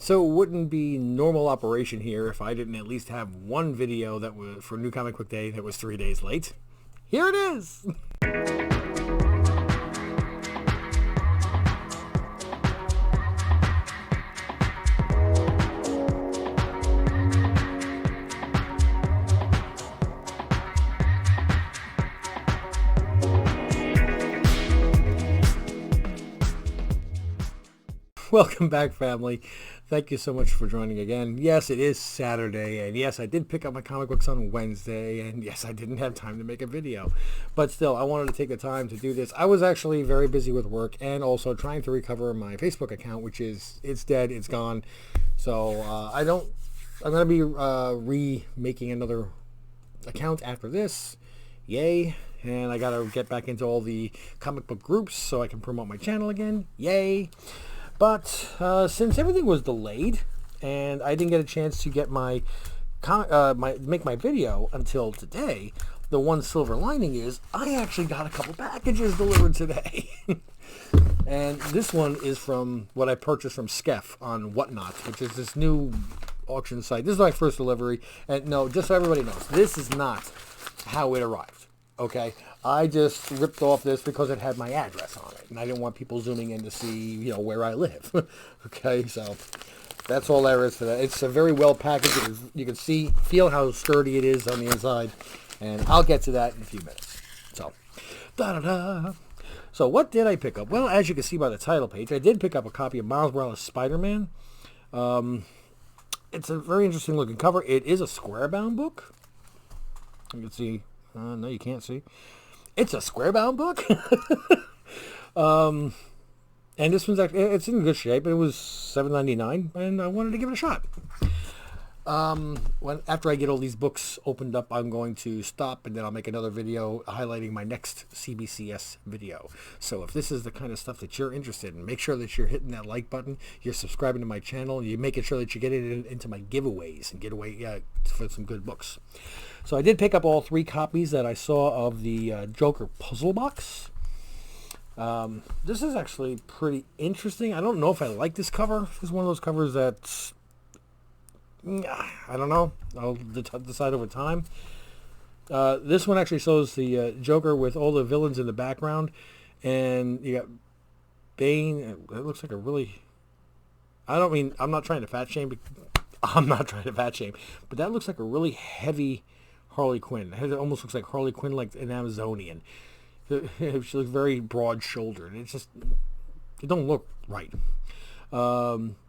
So it wouldn't be normal operation here if I didn't at least have one video that was for New Comic Book Day that was 3 days late. Here it is! Welcome back, family. Thank you so much for joining again. Yes, it is Saturday, and yes, I did pick up my comic books on Wednesday, and yes, I didn't have time to make a video. But still, I wanted to take the time to do this. I was actually very busy with work and also trying to recover my Facebook account, which is, it's dead, it's gone. So I'm going to be remaking another account after this. Yay. And I got to get back into all the comic book groups so I can promote my channel again. Yay. But since everything was delayed and I didn't get a chance to get make my video until today, the one silver lining is I actually got a couple packages delivered today. And this one is from what I purchased from Skef on Whatnot, which is this new auction site. This is my first delivery. And no, just so everybody knows, this is not how it arrived. Okay, I just ripped off this because it had my address on it, and I didn't want people zooming in to see, where I live. Okay, so that's all there is to that. It's a very well packaged. You can feel how sturdy it is on the inside, and I'll get to that in a few minutes. So, da-da-da. So what did I pick up? Well, as you can see by the title page, I did pick up a copy of Miles Morales' Spider-Man. It's a very interesting looking cover. It is a square-bound book. You can see. No, you can't see. It's a square-bound book. And this one's actually, it's in good shape. It was $7.99, and I wanted to give it a shot. After I get all these books opened up, I'm going to stop, and then I'll make another video highlighting my next CBCS video. So if this is the kind of stuff that you're interested in, make sure that you're hitting that like button, you're subscribing to my channel, you're making sure that you get it into my giveaways and get away for some good books. So I did pick up all 3 copies that I saw of the Joker puzzle box. This is actually pretty interesting. I don't know if I like this cover. This is one of those covers that, I don't know. I'll decide over time. This one actually shows the Joker with all the villains in the background. And you got Bane. It looks like a really... I'm not trying to fat shame. I'm not trying to fat shame. But that looks like a really heavy Harley Quinn. It almost looks like Harley Quinn, like an Amazonian. She looks very broad-shouldered. It don't look right.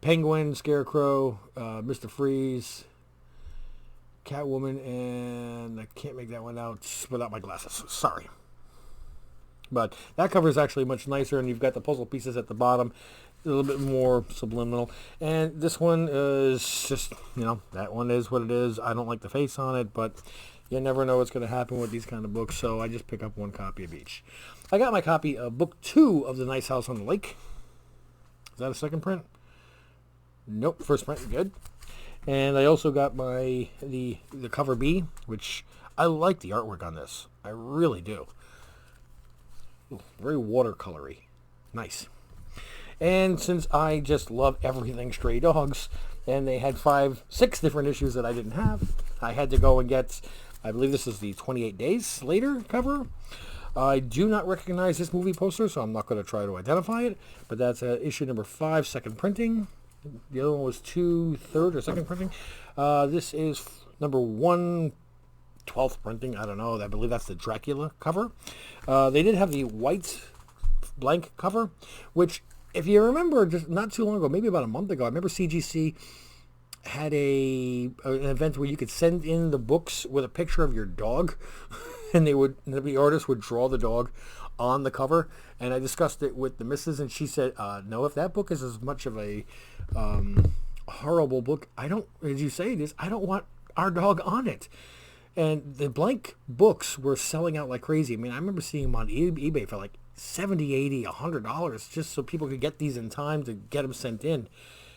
Penguin, Scarecrow, Mr. Freeze, Catwoman, and I can't make that one out without my glasses. Sorry. But that cover is actually much nicer, and you've got the puzzle pieces at the bottom, a little bit more subliminal. And this one is just, that one is what it is. I don't like the face on it, but you never know what's going to happen with these kind of books, so I just pick up one copy of each. I got my copy of book 2 of The Nice House on the Lake. Is that a second print? Nope, first print, good. And I also got the cover B, which I like the artwork on this. I really do. Ooh, very watercolory. Nice. And since I just love everything Stray Dogs, and they had 6 different issues that I didn't have, I had to go and get, I believe this is the 28 Days Later cover. I do not recognize this movie poster, so I'm not going to try to identify it, but that's issue number 5, second printing. The other one was 2, third or second printing. This is number 1, 12th printing. I don't know. I believe that's the Dracula cover. They did have the white blank cover, which, if you remember, just not too long ago, maybe about a month ago, I remember CGC had an event where you could send in the books with a picture of your dog, and the artist would draw the dog on the cover. And I discussed it with the missus, and she said, no, if that book is as much of a horrible book, as you say it is, I don't want our dog on it. And the blank books were selling out like crazy. I mean, I remember seeing them on eBay for like $70, $80, $100 just so people could get these in time to get them sent in.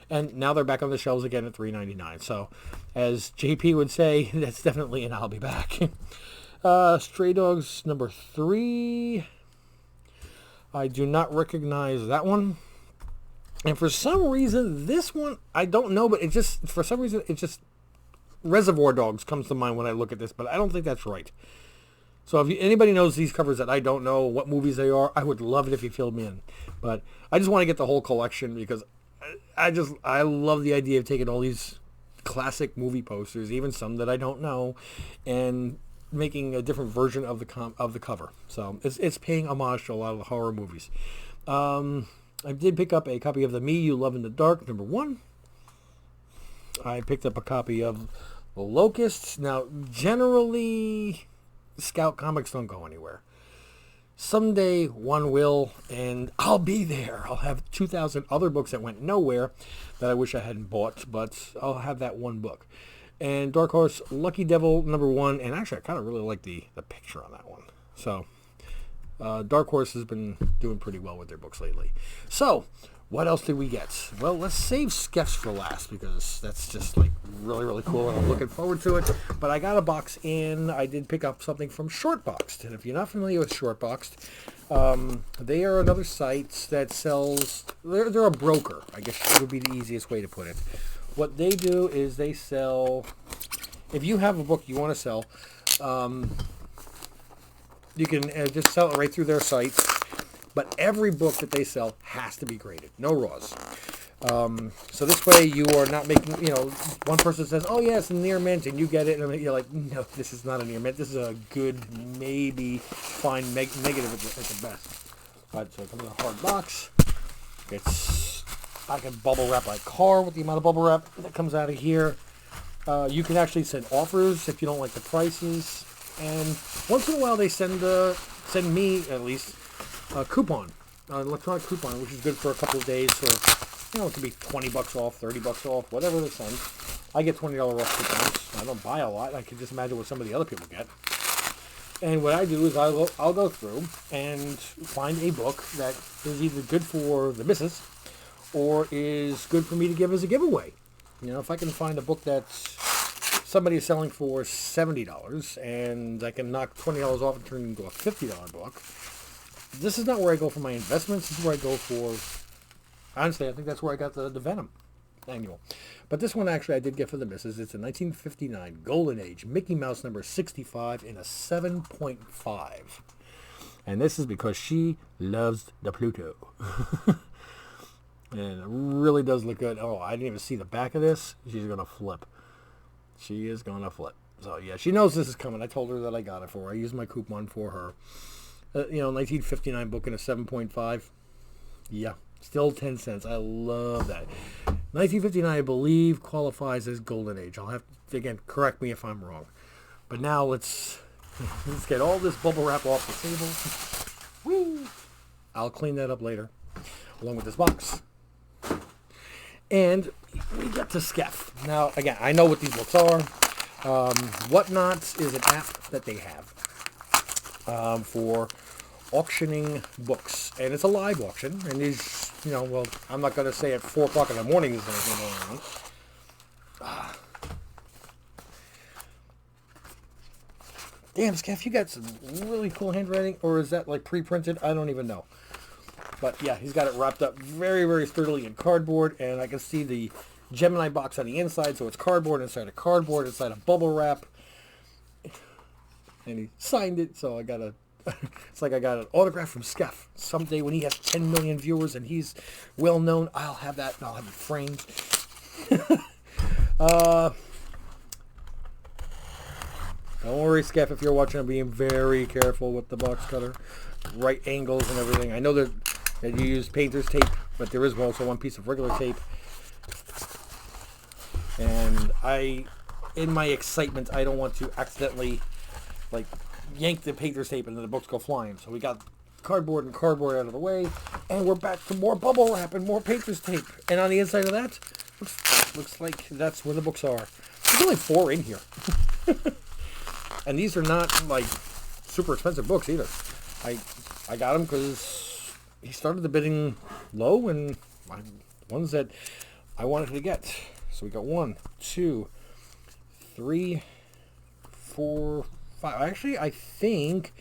And now they're back on the shelves again at $3.99. So, as JP would say, that's definitely an I'll be back. Stray Dogs number 3. I do not recognize that one. And for some reason, this one, I don't know, but for some reason, Reservoir Dogs comes to mind when I look at this, but I don't think that's right. So if anybody knows these covers that I don't know what movies they are, I would love it if you filled me in. But I just want to get the whole collection because I love the idea of taking all these classic movie posters, even some that I don't know, and making a different version of the cover. So it's paying homage to a lot of the horror movies. I did pick up a copy of The Me You Love in the Dark, #1. I picked up a copy of The Locusts. Now, generally, Scout Comics don't go anywhere. Someday one will, and I'll be there. I'll have 2,000 other books that went nowhere that I wish I hadn't bought, but I'll have that one book. And Dark Horse Lucky Devil #1, and actually I kind of really like the picture on that one. So Dark Horse has been doing pretty well with their books lately. So what else did we get? Well, let's save Skeff's for last because that's just like really, really cool and I'm looking forward to it. But I got a box in. I did pick up something from Shortboxed. And if you're not familiar with Shortboxed, they are another site that sells, they're a broker, I guess would be the easiest way to put it. What they do is they sell, if you have a book you want to sell, you can just sell it right through their site. But every book that they sell has to be graded. No raws. So this way you are not making, one person says, oh, yeah, it's a near mint, and you get it. And you're like, no, this is not a near mint. This is a good, maybe fine negative at the best. All right, so it comes in a hard box. I can bubble wrap my car with the amount of bubble wrap that comes out of here. You can actually send offers if you don't like the prices. And once in a while they send me, at least, a coupon, an electronic coupon, which is good for a couple of days for, it could be $20 off, $30 off, whatever they send. I get $20 off coupons. I don't buy a lot. I can just imagine what some of the other people get. And what I do is I'll go through and find a book that is either good for the missus or is good for me to give as a giveaway. If I can find a book that somebody is selling for $70 and I can knock $20 off and turn it into a $50 book, this is not where I go for my investments. This is where I go for, honestly, I think that's where I got the Venom annual. But this one actually I did get for the missus. It's a 1959 Golden Age Mickey Mouse #65 in a 7.5. And this is because she loves the Pluto. And it really does look good. Oh, I didn't even see the back of this. She's going to flip. She is going to flip. So, yeah, she knows this is coming. I told her that I got it for her. I used my coupon for her. 1959 book in a 7.5. Yeah, still 10 cents. I love that. 1959, I believe, qualifies as Golden Age. I'll have to, again, correct me if I'm wrong. But now let's get all this bubble wrap off the table. Whee! I'll clean that up later, along with this box. And we get to Skeff. Now, again, I know what these books are. Whatnots is an app that they have for auctioning books, and it's a live auction, and these, I'm not going to say at 4 o'clock in the morning there's anything going on. Damn, Skeff, you got some really cool handwriting, or is that like pre-printed? I don't even know. But yeah, he's got it wrapped up very, very sturdily in cardboard, and I can see the Gemini box on the inside, so it's cardboard inside a cardboard, inside a bubble wrap. And he signed it, so I got it's like I got an autograph from Skeff. Someday when he has 10 million viewers and he's well known, I'll have that and I'll have it framed. Don't worry, Skeff, if you're watching, I'm being very careful with the box cutter. Right angles and everything. I know that you use painter's tape, but there is also one piece of regular tape. And in my excitement, I don't want to accidentally yank the painter's tape and then the books go flying. So we got cardboard out of the way, and we're back to more bubble wrap and more painter's tape. And on the inside of that, looks like that's where the books are. There's only 4 in here. And these are not super expensive books either. I got them because he started the bidding low, and ones that I wanted to get. So we got 1, 2, 3, 4, 5. Actually, I think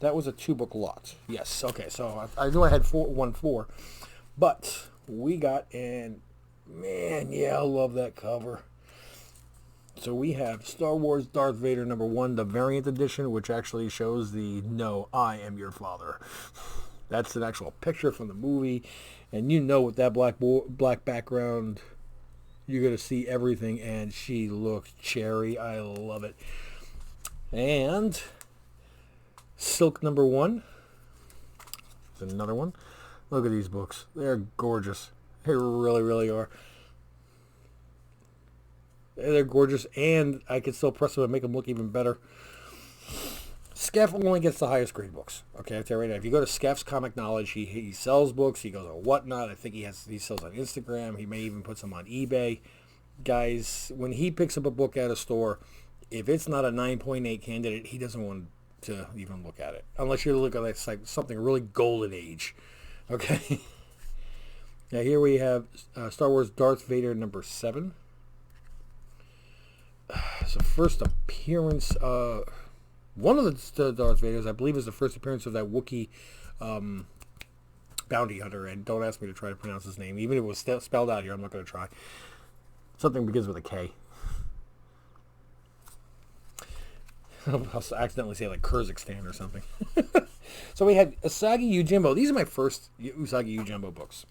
that was a 2-book lot. Yes. Okay. So I knew I had 4. But we got, and man, yeah, I love that cover. So we have Star Wars Darth Vader #1, the variant edition, which actually shows the "No, I am your father." That's an actual picture from the movie, and you know with that black background, you're gonna see everything. And she looks cherry. I love it. And Silk #1. There's another one. Look at these books. They're gorgeous. They really, really are. They're gorgeous, and I can still press them and make them look even better. Skeff only gets the highest grade books. Okay, I tell you right now. If you go to Skeff's Comic Knowledge, he sells books. He goes on Whatnot. I think he sells on Instagram. He may even put some on eBay. Guys, when he picks up a book at a store, if it's not a 9.8 candidate, he doesn't want to even look at it. Unless you're looking at like something really golden age. Okay. Now here we have Star Wars Darth Vader #7. It's the first appearance, one of the Darth Vaders, I believe, is the first appearance of that Wookiee bounty hunter. And don't ask me to try to pronounce his name. Even if it was spelled out here, I'm not going to try. Something begins with a K. I'll accidentally say like Kyrgyzstan or something. So we had Usagi Yojimbo. These are my first Usagi Yojimbo books.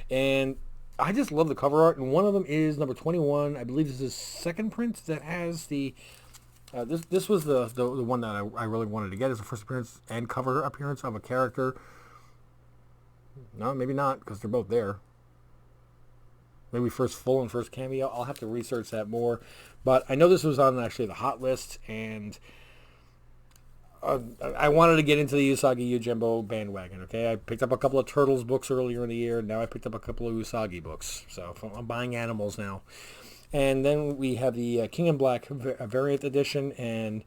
And I just love the cover art, and one of them is #21. I believe this is his second print that has the. This was the one that I really wanted to get as a first appearance and cover appearance of a character. No, maybe not, because they're both there. Maybe first full and first cameo. I'll have to research that more, but I know this was on actually the hot list, and I wanted to get into the Usagi Yojimbo bandwagon, okay? I picked up a couple of Turtles books earlier in the year, and now I picked up a couple of Usagi books. So I'm buying animals now. And then we have the King in Black variant edition, and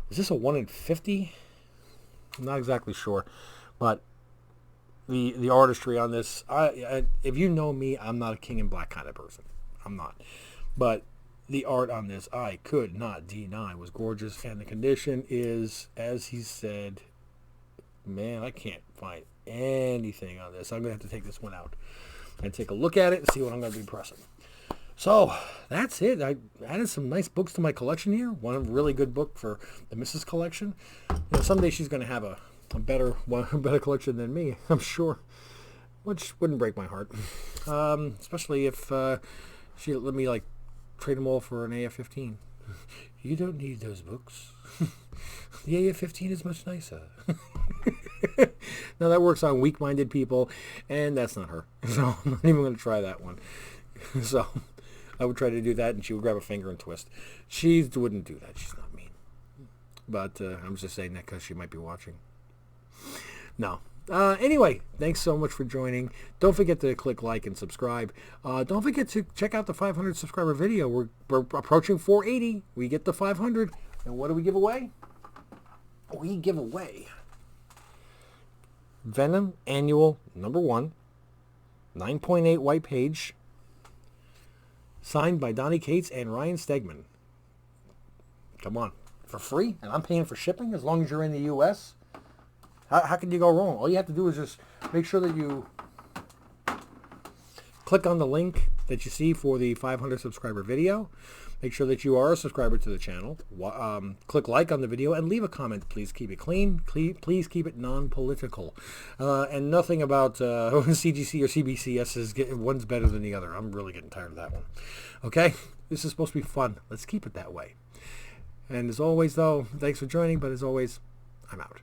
was this a 1 in 50? I'm not exactly sure. But the artistry on this, if you know me, I'm not a King in Black kind of person. I'm not. But the art on this, I could not deny, was gorgeous. And the condition is, as he said, man, I can't find anything on this. I'm going to have to take this one out and take a look at it and see what I'm going to be pressing. So, that's it. I added some nice books to my collection here. One really good book for the Mrs. collection. Someday she's going to have a better collection than me, I'm sure. Which wouldn't break my heart. Especially if she let me, like, trade them all for an AF-15. You don't need those books. The AF-15 is much nicer. Now that works on weak-minded people, and that's not her. So I'm not even going to try that one. So I would try to do that, and she would grab a finger and twist. She wouldn't do that. She's not mean. But I'm just saying that because she might be watching. No. Anyway, thanks so much for joining. Don't forget to click like and subscribe. Don't forget to check out the 500 subscriber video. We're approaching 480. We get the 500. And what do we give away? We give away Venom Annual #1, 9.8 white page, signed by Donnie Cates and Ryan Stegman. Come on. For free? And I'm paying for shipping as long as you're in the U.S.? How can you go wrong? All you have to do is just make sure that you click on the link that you see for the 500 subscriber video. Make sure that you are a subscriber to the channel. Click like on the video and leave a comment. Please keep it clean. Please keep it non-political. And nothing about CGC or CBCS. One's better than the other. I'm really getting tired of that one. Okay? This is supposed to be fun. Let's keep it that way. And as always, though, thanks for joining. But as always, I'm out.